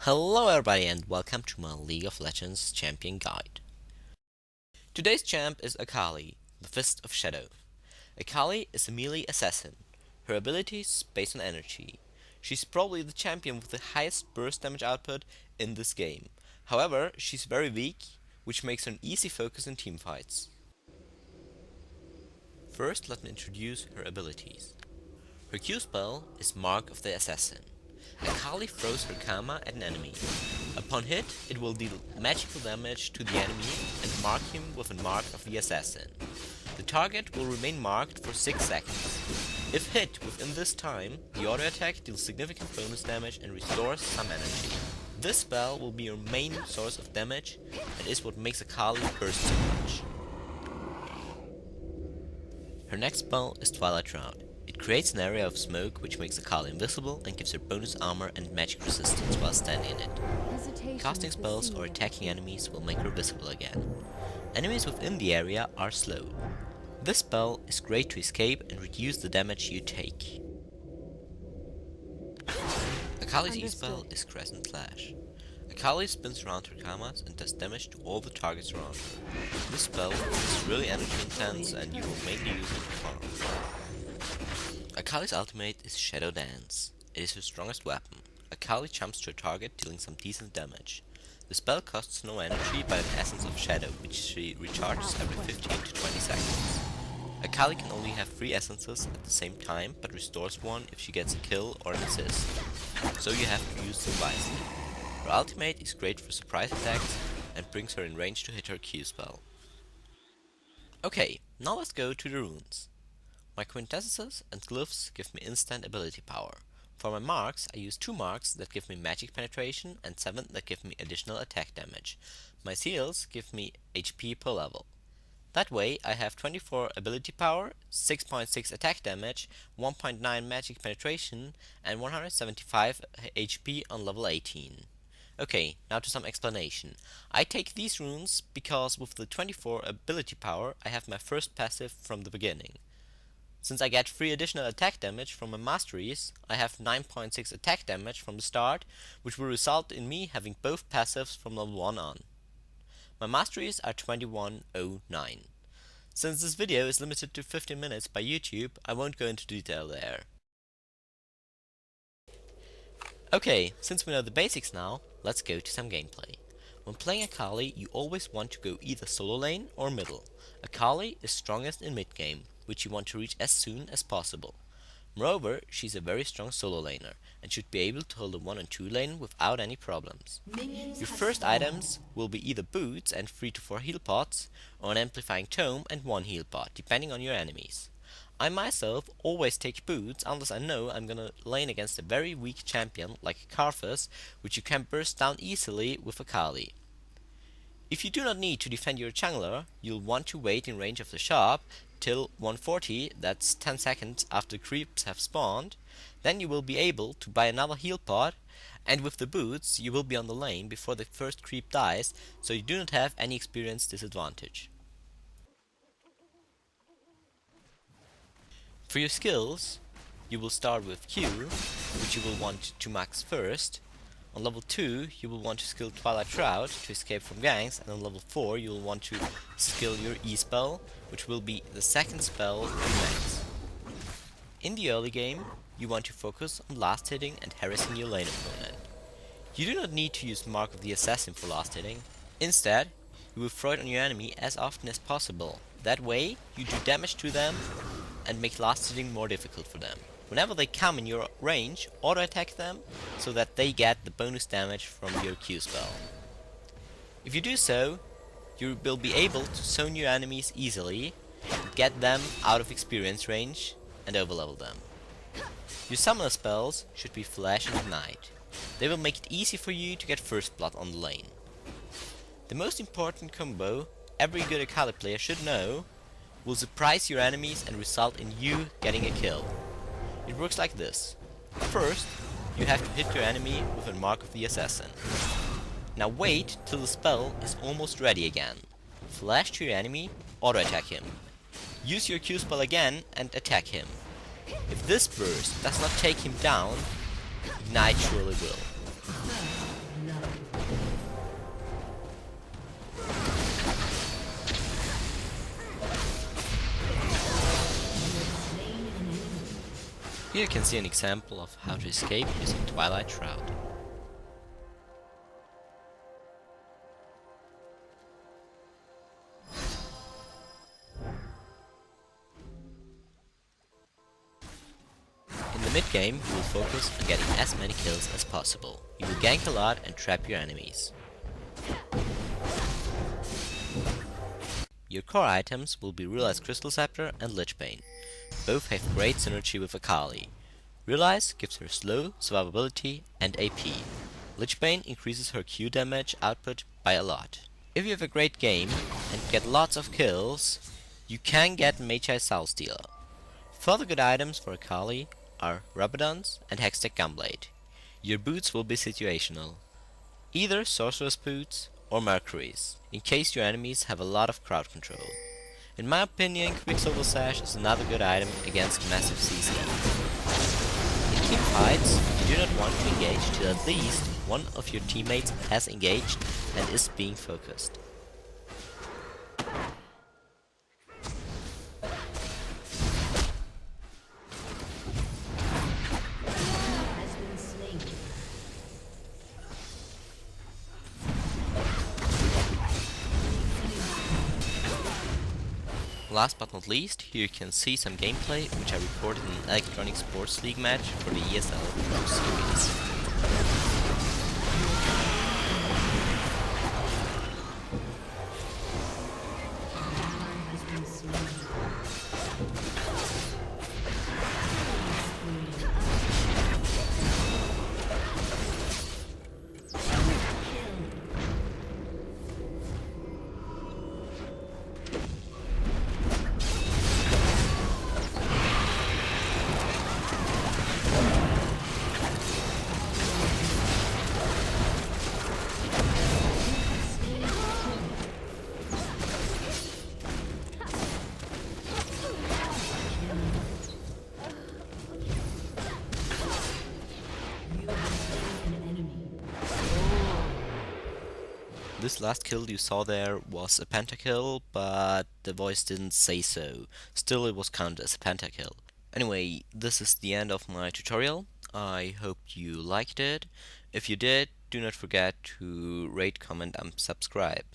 Hello everybody and welcome to my League of Legends champion guide. Today's champ is Akali, the Fist of Shadow. Akali is a melee assassin. Her abilities based on energy. She's probably the champion with the highest burst damage output in this game. However, she's very weak, which makes her an easy focus in teamfights. First, let me introduce her abilities. Her Q spell is Mark of the Assassin. Akali throws her Kama at an enemy. Upon hit, it will deal magical damage to the enemy and mark him with a Mark of the Assassin. The target will remain marked for 6 seconds. If hit within this time, the auto attack deals significant bonus damage and restores some energy. This spell will be your main source of damage and is what makes Akali burst so much. Her next spell is Twilight Shroud. It creates an area of smoke which makes Akali invisible and gives her bonus armor and magic resistance while standing in it. Casting spells or attacking enemies will make her visible again. Enemies within the area are slow. This spell is great to escape and reduce the damage you take. Akali's E-spell is Crescent Slash. Akali spins around her Kamas and does damage to all the targets around her. This spell is really energy intense and you will mainly use it to farm. Akali's ultimate is Shadow Dance. It is her strongest weapon. Akali jumps to a target dealing some decent damage. The spell costs no energy but an essence of shadow which she recharges every 15 to 20 seconds. Akali can only have 3 essences at the same time but restores one if she gets a kill or an assist, so you have to use them wisely. Her ultimate is great for surprise attacks and brings her in range to hit her Q spell. Okay, now let's go to the runes. My quintessences and glyphs give me instant ability power. For my marks, I use 2 marks that give me magic penetration and 7 that give me additional attack damage. My seals give me HP per level. That way, I have 24 ability power, 6.6 attack damage, 1.9 magic penetration, and 175 HP on level 18. Okay, now to some explanation. I take these runes because with the 24 ability power, I have my first passive from the beginning. Since I get 3 additional attack damage from my masteries, I have 9.6 attack damage from the start, which will result in me having both passives from level 1 on. My masteries are 2109. Since this video is limited to 15 minutes by YouTube, I won't go into detail there. Okay, since we know the basics now, let's go to some gameplay. When playing Akali, you always want to go either solo lane or middle. Akali is strongest in mid game, which you want to reach as soon as possible. Moreover, she's a very strong solo laner, and should be able to hold a 1 and 2 lane without any problems. Your first items will be either boots and 3 to 4 heal pots, or an amplifying tome and 1 heal pot, depending on your enemies. I myself always take boots unless I know I'm gonna lane against a very weak champion like Karthus, which you can burst down easily with Akali. If you do not need to defend your jungler, you'll want to wait in range of the shop till 140, that's 10 seconds after creeps have spawned. Then you will be able to buy another heal pot, and with the boots you will be on the lane before the first creep dies, so you do not have any experience disadvantage. For your skills, you will start with Q, which you will want to max first. On level 2, you will want to skill Twilight Shroud to escape from ganks, and on level 4 you will want to skill your E spell, which will be the second spell you max. In the early game, you want to focus on last hitting and harassing your lane opponent. You do not need to use Mark of the Assassin for last hitting. Instead, you will throw it on your enemy as often as possible. That way, you do damage to them and make last hitting more difficult for them. Whenever they come in your range, auto-attack them so that they get the bonus damage from your Q spell. If you do so, you will be able to zone your enemies easily, get them out of experience range, and overlevel them. Your summoner spells should be Flash and Ignite. They will make it easy for you to get first blood on the lane. The most important combo every good Akali player should know will surprise your enemies and result in you getting a kill. It works like this. First, you have to hit your enemy with a Mark of the Assassin. Now wait till the spell is almost ready again. Flash to your enemy, auto-attack him. Use your Q spell again and attack him. If this burst does not take him down, Ignite surely will. Here you can see an example of how to escape using Twilight Shroud. In the mid-game, you will focus on getting as many kills as possible. You will gank a lot and trap your enemies. Your core items will be Realize Crystal Scepter and Lichbane. Both have great synergy with Akali. Realize gives her slow, survivability, and AP. Lichbane increases her Q damage output by a lot. If you have a great game and get lots of kills, you can get Magi Soulstealer. Further good items for Akali are Rabadons and Hextech Gunblade. Your boots will be situational. Either Sorcerer's Boots or Mercury's, in case your enemies have a lot of crowd control. In my opinion, Quicksilver Sash is another good item against massive CC. In team fights, you do not want to engage till at least one of your teammates has engaged and is being focused. Last but not least, here you can see some gameplay which I recorded in an Electronic Sports League match for the ESL Pro Series. This last kill you saw there was a pentakill, but the voice didn't say so. Still, it was counted as a pentakill. Anyway, this is the end of my tutorial. I hope you liked it. If you did, do not forget to rate, comment and subscribe.